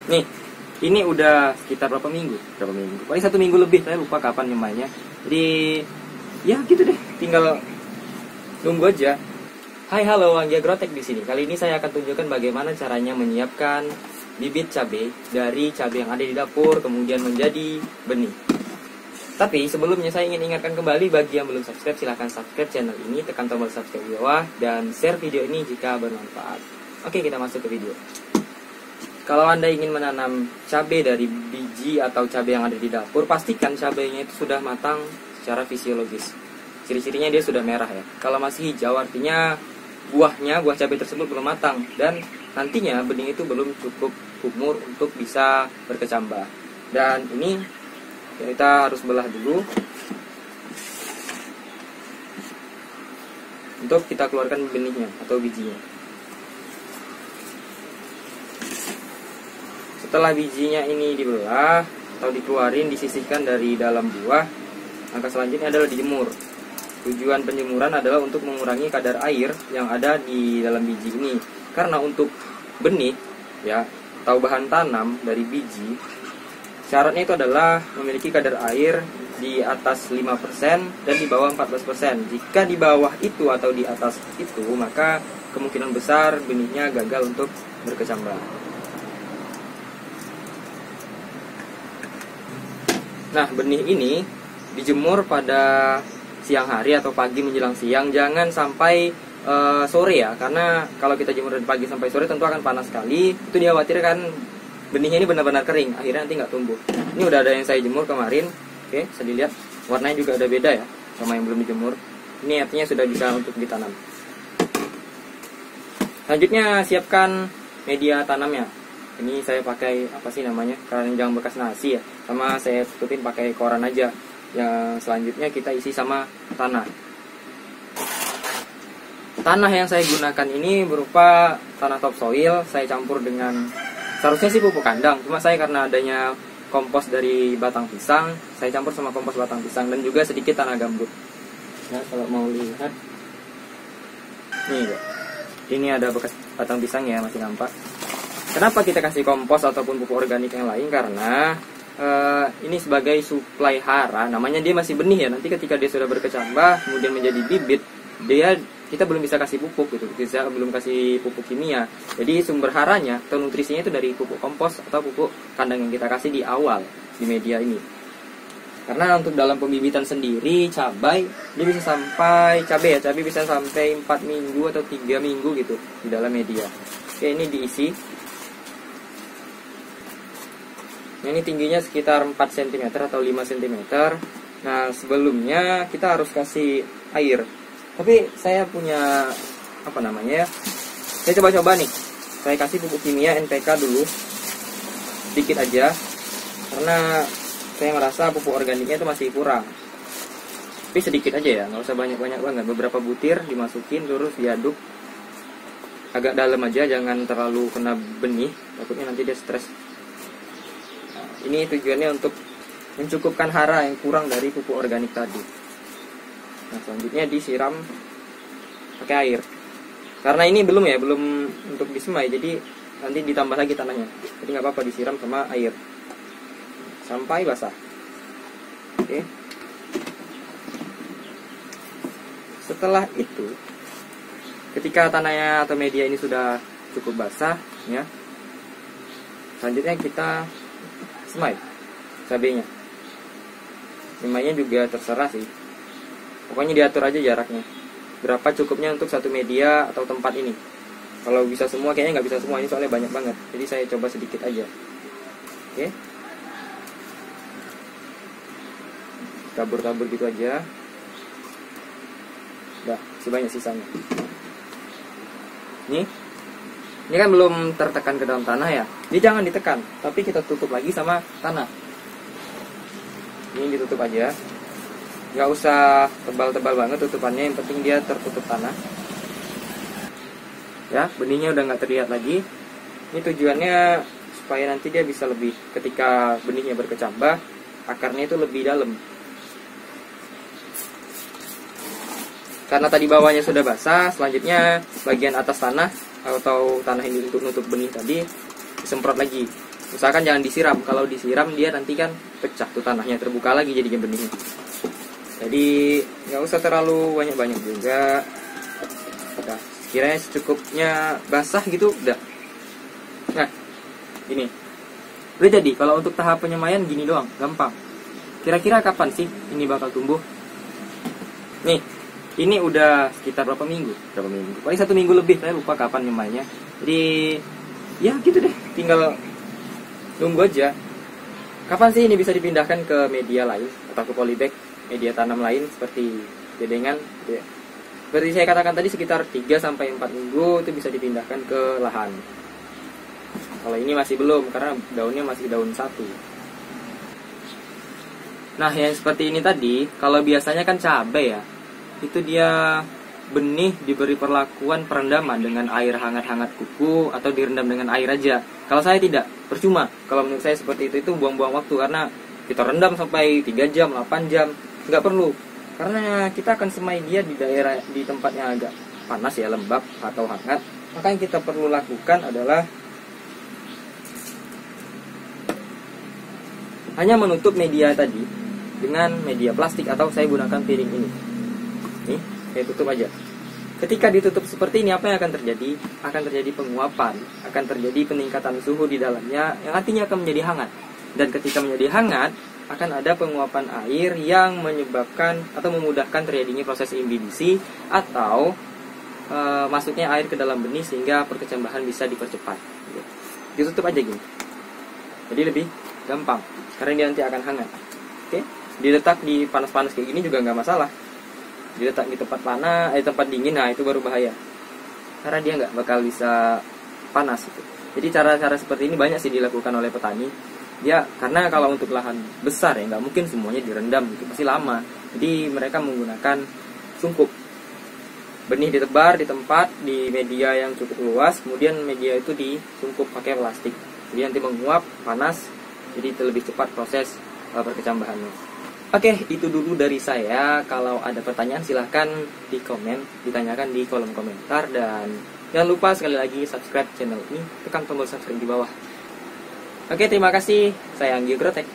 Nih, ini udah sekitar berapa minggu? Paling 1 minggu lebih, saya lupa kapan nyemainya. Jadi ya gitu deh, tinggal nunggu aja. Hai, halo, Anggia Agrotek di sini. Kali ini saya akan tunjukkan bagaimana caranya menyiapkan bibit cabai dari cabai yang ada di dapur kemudian menjadi benih. Tapi sebelumnya saya ingin ingatkan kembali bagi yang belum subscribe, silahkan subscribe channel ini, tekan tombol subscribe di bawah dan share video ini jika bermanfaat. Oke, kita masuk ke video. Kalau Anda ingin menanam cabai dari biji atau cabai yang ada di dapur, pastikan cabainya itu sudah matang secara fisiologis. Ciri-cirinya dia sudah merah ya. Kalau masih hijau artinya buah cabai tersebut belum matang dan nantinya benih itu belum cukup umur untuk bisa berkecambah. Dan ini kita harus belah dulu untuk kita keluarkan benihnya atau bijinya. Setelah bijinya ini dibelah atau dikeluarin, disisihkan dari dalam buah, langkah selanjutnya adalah dijemur. Tujuan penjemuran adalah untuk mengurangi kadar air yang ada di dalam biji ini. Karena untuk benih ya atau bahan tanam dari biji, syaratnya itu adalah memiliki kadar air di atas 5% dan di bawah 14%. Jika di bawah itu atau di atas itu, maka kemungkinan besar benihnya gagal untuk berkecambah. Nah, benih ini dijemur pada siang hari atau pagi menjelang siang, jangan sampai sore ya, karena kalau kita jemur dari pagi sampai sore tentu akan panas sekali. Itu dikhawatirkan benihnya ini benar-benar kering, akhirnya nanti nggak tumbuh. Ini udah ada yang saya jemur kemarin, oke, bisa dilihat warnanya juga udah beda ya sama yang belum dijemur. Ini artinya sudah bisa untuk ditanam. Selanjutnya siapkan media tanamnya. Ini saya pakai apa sih namanya, keranjang bekas nasi ya, sama saya tutupin pakai koran aja. Yang selanjutnya kita isi sama tanah. Tanah yang saya gunakan ini berupa tanah topsoil. Saya campur dengan, seharusnya sih pupuk kandang, cuma saya karena adanya kompos dari batang pisang, saya campur sama kompos batang pisang dan juga sedikit tanah gambut. Ya, kalau mau lihat, nih ya, ini ada bekas batang pisang ya, masih nampak. Kenapa kita kasih kompos ataupun pupuk organik yang lain? Karena ini sebagai suplai hara, namanya dia masih benih ya. Nanti ketika dia sudah berkecambah kemudian menjadi bibit, kita belum bisa kasih pupuk gitu, kita belum kasih pupuk kimia. Jadi sumber haranya atau nutrisinya itu dari pupuk kompos atau pupuk kandang yang kita kasih di awal di media ini. Karena untuk dalam pembibitan sendiri cabai dia bisa sampai cabai bisa sampai 4 minggu atau 3 minggu gitu di dalam media. Oke, ini diisi. Ini tingginya sekitar 4 cm atau 5 cm. Nah, sebelumnya kita harus kasih air. Tapi saya punya apa namanya ya? Saya coba-coba nih. Saya kasih pupuk kimia NPK dulu. Sedikit aja. Karena saya merasa pupuk organiknya itu masih kurang. Tapi sedikit aja ya, nggak usah banyak-banyak banget. Beberapa butir dimasukin terus diaduk. Agak dalam aja, jangan terlalu kena benih. Takutnya nanti dia stres. Ini tujuannya untuk mencukupkan hara yang kurang dari pupuk organik tadi. Nah, selanjutnya disiram pakai air. Karena ini belum untuk disemai, jadi nanti ditambah lagi tanahnya. Jadi nggak apa-apa disiram sama air sampai basah. Oke. Setelah itu, ketika tanahnya atau media ini sudah cukup basah, ya, selanjutnya kita semai cabainya. Semainya juga terserah sih. Pokoknya diatur aja jaraknya. Berapa cukupnya untuk satu media atau tempat ini. Kalau bisa semua, kayaknya nggak bisa semua, ini soalnya banyak banget. Jadi saya coba sedikit aja. Oke. Tabur-tabur gitu aja. Udah, masih banyak sisanya. Ini kan belum tertekan ke dalam tanah ya. Jadi jangan ditekan, tapi kita tutup lagi sama tanah. Ini ditutup aja. Nggak usah tebal-tebal banget tutupannya, yang penting dia tertutup tanah. Ya, benihnya udah nggak terlihat lagi. Ini tujuannya supaya nanti dia bisa lebih, ketika benihnya berkecambah, akarnya itu lebih dalam. Karena tadi bawahnya sudah basah, selanjutnya bagian atas tanah atau tanah ini untuk nutup benih tadi disemprot lagi Usahakan jangan disiram. Kalau disiram dia nanti kan pecah tuh tanahnya, terbuka lagi jadinya benihnya. Jadi nggak usah terlalu banyak-banyak juga. Udah, kiranya secukupnya basah gitu udah. Nah, ini udah jadi. Kalau untuk tahap penyemaian gini doang, gampang. Kira-kira kapan sih ini bakal tumbuh? Nih, ini udah sekitar berapa minggu? Paling 1 minggu lebih, saya lupa kapan nyemainya. Jadi ya gitu deh, tinggal nunggu aja. Kapan sih ini bisa dipindahkan ke media lain atau ke polybag, media tanam lain seperti bedengan gitu ya. Seperti saya katakan tadi, sekitar 3-4 minggu itu bisa dipindahkan ke lahan. Kalau ini masih belum, karena daunnya masih daun 1. Nah, yang seperti ini tadi, kalau biasanya kan cabai ya, itu dia benih diberi perlakuan perendaman dengan air hangat-hangat kuku atau direndam dengan air aja. Kalau saya tidak, percuma. Kalau menurut saya seperti itu buang-buang waktu, karena kita rendam sampai 3 jam, 8 jam, nggak perlu. Karena kita akan semai dia di daerah, di tempatnya agak panas ya, lembab atau hangat. Maka yang kita perlu lakukan adalah hanya menutup media tadi dengan media plastik, atau saya gunakan piring ini. Nih, saya tutup aja. Ketika ditutup seperti ini, apa yang akan terjadi? Akan terjadi penguapan, akan terjadi peningkatan suhu di dalamnya, yang artinya akan menjadi hangat. Dan ketika menjadi hangat, akan ada penguapan air yang menyebabkan atau memudahkan terjadinya proses imbibisi atau masuknya air ke dalam benih, sehingga perkecambahan bisa dipercepat. Ditutup aja gini. Jadi lebih gampang, karena dia nanti akan hangat. Oke? Diletak di panas-panas kayak gini juga nggak masalah. Diletak di tempat panas, tempat dingin, nah itu baru bahaya. Karena dia nggak bakal bisa panas gitu. Jadi cara-cara seperti ini banyak sih dilakukan oleh petani. Ya, karena kalau untuk lahan besar ya nggak mungkin semuanya direndam gitu, pasti lama. Jadi mereka menggunakan sungkup. Benih ditebar di tempat, di media yang cukup luas, kemudian media itu disungkup pakai plastik. Jadi nanti menguap, panas, jadi itu lebih cepat proses perkecambahannya. Oke, itu dulu dari saya. Kalau ada pertanyaan silahkan di komen, ditanyakan di kolom komentar. Dan jangan lupa sekali lagi subscribe channel ini, tekan tombol subscribe di bawah. Oke, terima kasih. Saya Anggi Grotek.